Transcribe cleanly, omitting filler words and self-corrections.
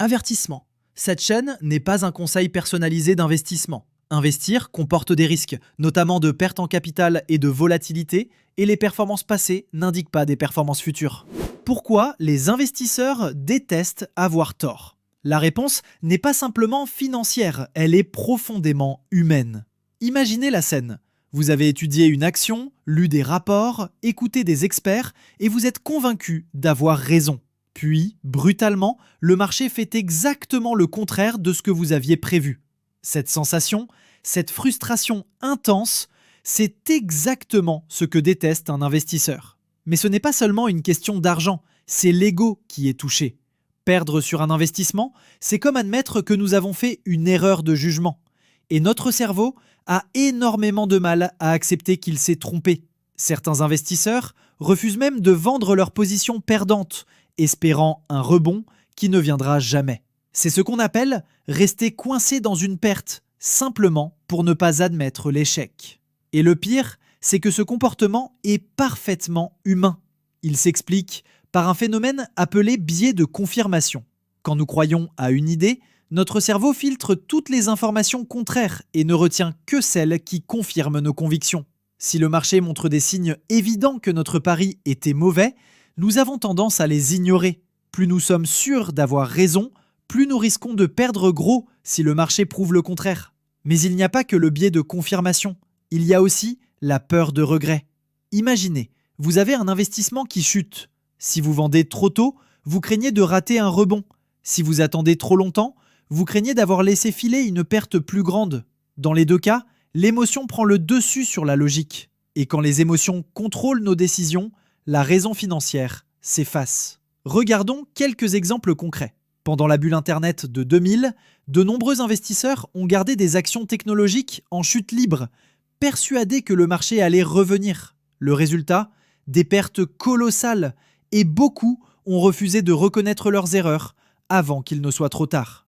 Avertissement. Cette chaîne n'est pas un conseil personnalisé d'investissement. Investir comporte des risques, notamment de perte en capital et de volatilité, et les performances passées n'indiquent pas des performances futures. Pourquoi les investisseurs détestent avoir tort? La réponse n'est pas simplement financière, elle est profondément humaine. Imaginez la scène. Vous avez étudié une action, lu des rapports, écouté des experts, et vous êtes convaincu d'avoir raison. Puis, brutalement, le marché fait exactement le contraire de ce que vous aviez prévu. Cette sensation, cette frustration intense, c'est exactement ce que déteste un investisseur. Mais ce n'est pas seulement une question d'argent, c'est l'ego qui est touché. Perdre sur un investissement, c'est comme admettre que nous avons fait une erreur de jugement. Et notre cerveau a énormément de mal à accepter qu'il s'est trompé. Certains investisseurs refusent même de vendre leur position perdante, espérant un rebond qui ne viendra jamais. C'est ce qu'on appelle rester coincé dans une perte, simplement pour ne pas admettre l'échec. Et le pire, c'est que ce comportement est parfaitement humain. Il s'explique par un phénomène appelé biais de confirmation. Quand nous croyons à une idée, notre cerveau filtre toutes les informations contraires et ne retient que celles qui confirment nos convictions. Si le marché montre des signes évidents que notre pari était mauvais, nous avons tendance à les ignorer. Plus nous sommes sûrs d'avoir raison, plus nous risquons de perdre gros si le marché prouve le contraire. Mais il n'y a pas que le biais de confirmation, il y a aussi la peur de regret. Imaginez, vous avez un investissement qui chute. Si vous vendez trop tôt, vous craignez de rater un rebond. Si vous attendez trop longtemps, vous craignez d'avoir laissé filer une perte plus grande. Dans les deux cas, l'émotion prend le dessus sur la logique. Et quand les émotions contrôlent nos décisions, la raison financière s'efface. Regardons quelques exemples concrets. Pendant la bulle Internet de 2000, de nombreux investisseurs ont gardé des actions technologiques en chute libre, persuadés que le marché allait revenir. Le résultat, des pertes colossales, et beaucoup ont refusé de reconnaître leurs erreurs avant qu'il ne soit trop tard.